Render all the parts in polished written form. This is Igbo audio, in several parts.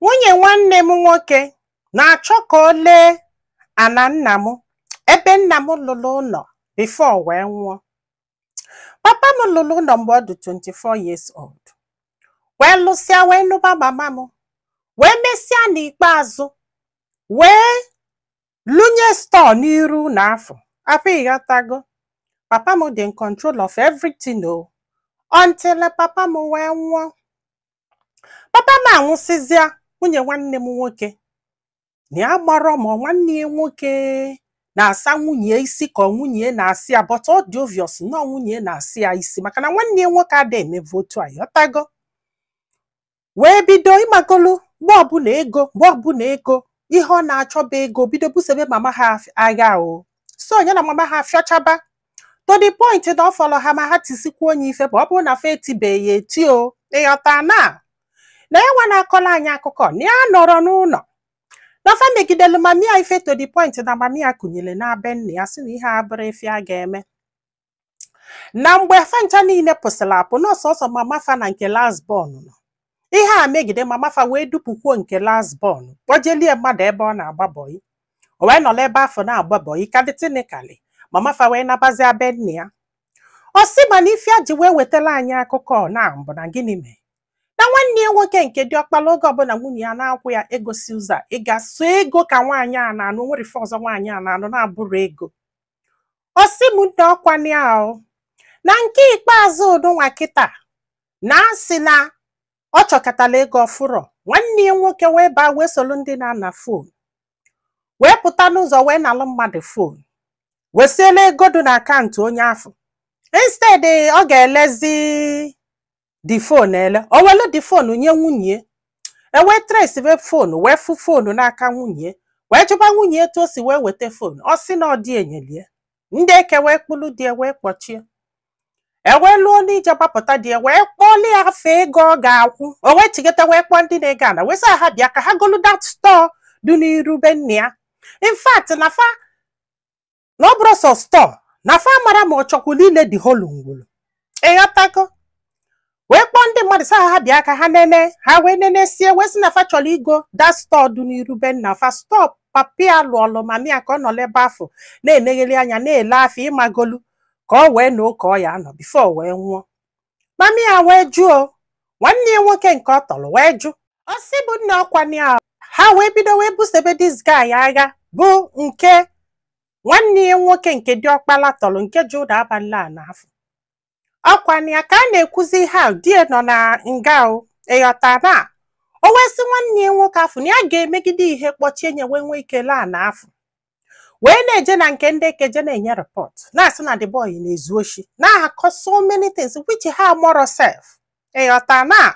Nwunye nwanne m nwoke na-achọ ka o lee ana nna m ebe nna m lụrụ ụlọ before wee nwụọ. Papa m lụrụ ụlọ mgbe ọ dị 24 years old. Wee lụsịa wee nụba mama m. Wee mesịa n'ikpeazụ wee lụnye store n'iru n'afọ. Afọ ịghọtago. Papa m dị in control of everything o. Until papa m wee nwụọ. Papa m anwụsịzịa, nwunye nwanne m nwoke na ya gbara ma nwanne ya nwoke na-asa nwunye isi ka nwunye na-asị ya, but ọ dị obvious na nwunye na-asị ya isi maka na nwanne ya nwoke adịghị emevu otu a, ghọtago. Wee bido ịmagolu mgbe ọbụla ego ihe ọ na-achọba ego bido busebe mama ha agha o. So onye na mama ha fịachaba to the point na ọ fọrọ ha ma ha tisikwa onye ife bụ ọ bụrụ na fa etibeghị eti o. Ịghọta na enwe na-akọla anyị akụkọ na ya nọrọ n'ụlọ na fa megidelu mami ya ife to the point na mami ya kụnyere na-abe nne ya sị na ihe a bụrụ ife a ga-eme. Na mgbe fa ncha niile pụsịrị apụ n'ọsọsọ mama fa na nke last born nọ. Ihe a megide mama fa wee dupukwuo nke last born kpọjelie mmadụ ebe ọ na-agba bọyị. O wee nọrọ ebe afọ na-agba bọyị kadịtịnịkalị mama fa wee nabazi abe nne ya. Ọ sị mana ife a ji wee wetara anyị akụkọ na mbụ na gịnị mere na nwanne ya nwoke nke dị ọkpala oge ọbụla nwunye ya na-akwụ ya ego si ụzọ a ị ga-so ego ka nwaanyị a na-anụ nwere ife ọzọ nwaanyị a na-anụ na-abụrụ ego. Ọ sị m nne ọkwanye ahụ na nke ikpeazụ ụdụnwa kịta na asị na ọ chọkọtala ego ọfụrọ. Nwanne ya nwoke wee baa wee soro ndị na-ana fon wee pụta n'ụzọ wee nalụ mmadụ fon wee siela ego dị na akaụntụ onye afọ. Instead ọ ga-elezi the phone ele o welu the phone nye nwunye wee trace ve phone wee fu phone n'aka nwunye wee jụba nwunye etu o si wee weta phone. Ọ sị na ọ dị enyelie ndị eke wee kpụrụ die wee kpọchie wee lụọ n'ije gbapụta die wee kpọọli ya afọ ego ọ ga-akwụ. O wee chigata wee kpọọ ndị na-ego ana wee sị ha bịa ka ha golu that store dị n'iru be nne ya. In fact na fa na ọ bụrụ sọ store na fa mara ma ọ chọkwu niile dị holu ngwulu. Ịghọtago. Wee kpọọ ndị mmadụ sị ha bịa ka ha nene ha wee nenesie wee sị na fa chọrọ igo that store dị n'iru be nna fa. Stop papia lụọlụ mami ya ka ọ nọ ebe afọ na-enegheli anya na-ele afọ ịmagolu ka ọ wee noo ka ọ ya anọ before wee nwụọ. Mami ya wee jụọ nwanne ya nwoke nke ọ tọrọ wee jụ. Ọ sị bụ nne ọkwanye ahụ ha wee bido wee busebe this guy agha bụ nke nwanne ya nwoke nke dị ọkpala tọrọ nke ji ụda abalị a n'afọ. Ọkwanye ya ka a na-ekwuzi ha die nọ na nga o. Ịghọta na o wee sị nwanne ya nwoke afọ na ya ga-emegide ihe kpọchie nye wee nwee ike laa n'afọ wee na-eje na nke ndị ekeje na-enye report na-asị na the boy na-ezu oshi na-akọ so many things which ha more self. Ịghọta na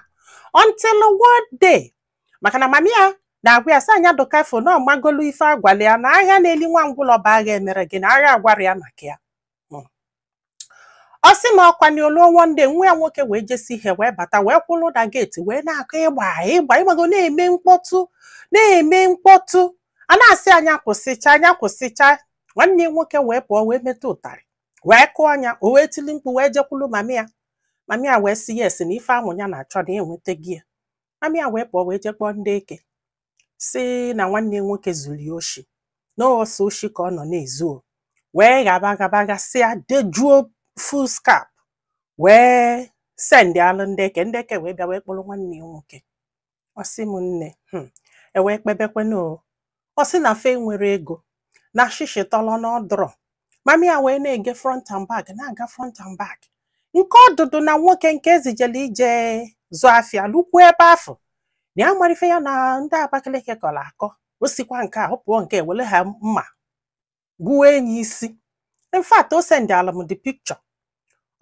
until one day maka na mami ya na-agwa ya sị anya dụkafo na ọmagolu ife agwala ya na agha na-eli nwa ngwụlọba agha emere gị na agha agwara ya maka ya. Ọ sị ma ọkwanye oluo nde nwa ya nwoke wee jesi ihe wee bata wee kwụrụ na geti wee na-akọ ịgba ịgbago na-eme mkpọtụ a na-asị anya kwụsịcha. Nwanne nwoke wee pụọ wee metụ ụtarị wee kụọ anya o wee tili mkpu wee jekwulu mami ya wee sị yes na ife ahụ ya na-achọ na enweta gị ya. Mami ya wee pụọ wee jekpọọ ndị eke sị na nwanne nwoke zuru ya oshi na ọsọ oshi ka ọ nọ na-ezu wee gaba gasịa dejuo full scap wee send alụ ndị eke wee bịa wee kpụrụ nwanne ya nwoke. Ọ sị m nne wee kpebekwana o. Ọ sị na fe nwere ego na shishi tọlọ n'ọdụrọ. Mami ya wee na-ege front and back na-aga front and back nke ọdụdụ na nwoke nke ezijele ije zụ afịa lukwu ebe afọ na ya mara ife ya na ndị Abakaliki kọrọ akọ. O sikwa nke a ọ pụọ nke wele ha mma gbuo enyi isi. In fact o send alụ m the picture.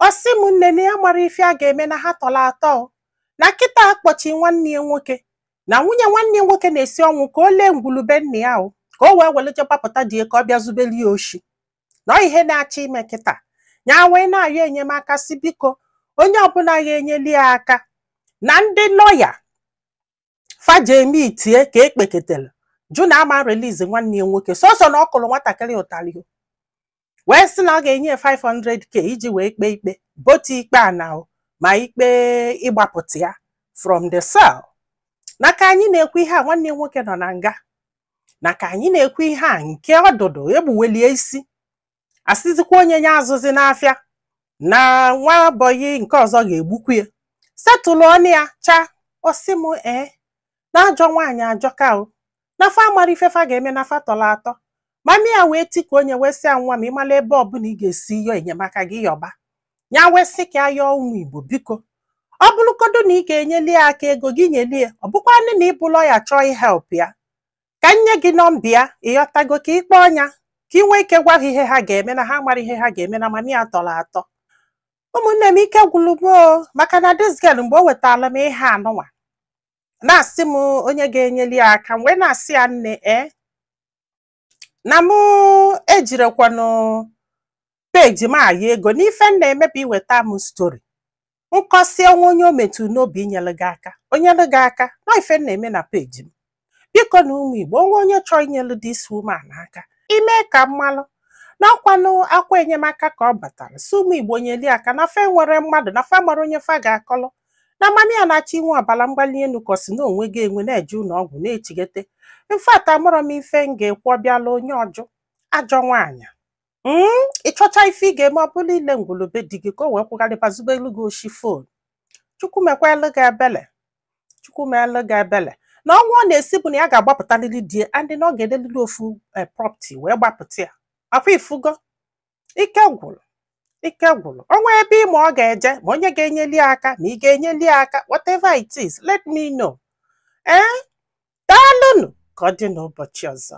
Ọ sị m nne na ya mara ife a ga-eme na ha tọrọ atọ na kịta akpọchi nwanne ya nwoke na nwunye nwanne ya nwoke na-esi ọnwụ ka o lee ngwulube nne ya o ka o wee wele gbapụta die ka ọ bịa zubeli oshi na ihe na-achọ ime kịta ya wee na-arịọ enyemaka si biko onye ọbụla ya enyeli ya aka na ndị lọya fajemi itie ka ekpeketele jụ na ama release nwanne ya nwoke sọsọ na ọ kụrụ nwatakịrị ụtalị wee sị na ọ ga-enye 500k iji wee kpee ikpe botu ikpe ana ma ikpe ịgbapụta ya from the cell. na ka anyị na-ekwu ihe a nwanne nwoke nọ na nga, na ka anyị na-ekwu ihe a nke ọdụdụ egbuwelie isi asịzikwa onye nye azụzi n'afịa na nwa bọyị nke ọzọ ga-egbukwu ya, setụlụ ọnụ ya cha osi m na ajọ nwaanyị ajọka o, nafa amara ifefa ga-eme nafa tọrọ atọ. Mami ya wee tiku onye wee sị ya nwa m ịmala ebe ọbụla ị ga-esi yọọ enyemaka gị yọba, ya wee sị ka ya yọọ ụmụ Igbo biko ọ bụrụkodo na ị ga-enyeli ya aka ego gị nyeli ya, ọ bụkwanụ na ịbụlọ ya chọọ ihelp ya ka nye gị nọmba ya ịghọtago ka ịkpọ ọnya ka ị nwee ike gwa ha ihe ha ga-eme na ha mara ihe ha ga-eme na mami ya tọrọ atọ. Ụmụnne m ike gwụrụ m o, maka na this girl mgbe o wetara m ihe anụnwa na-asị m onye ga-enyeli ya aka wee na-asị ya nne na m ejirekwanụ peji m aya ego n'ife m na-emebi iweta m stori nkọsi onye o metụ n'obi inyere gị aka onyere gị aka na ife m na-eme na peji m. Biko na ụmụ Igbo onye chọọ inyelu this woman aka ime ka mmalụ n'ọkwanụ akwa enyemaka ka ọ batara si ụmụ Igbo nyeli aka na fe nwere mmadụ na fa mara onye fa ga-akọlọ na mami ya na-achọ inwe ọbara mgbali elu kọsi na onwe gị enwe na-eje ụlọ ọgwụ na-echigete. Mfat amụrụ m ife m ga-ekwu ọbịala onye ọjụ ajọ nwaanyị ịchọcha ife ị ga-eme ọ bụla ile ngwulube di gị ka o wee kwụgharịbazube elu gị oshi fon. Chukwu mekwelu gị ebele, Chukwu meelu gị ebele na ọnwa ọ na-esi bụ na ya ga-agbapụtalili die andị na ọ ga-edelili ofu property wee gbapụta ya akwa ifugo ike gwụrụ ike gwụrụ. Onwe ebe ịma ọ ga-eje ma onye ga-enyeli aka ma ị ga-enyeli aka whatever it is let me know. Daalụnụ ka ọ dị n'ụbọchị ọzọ.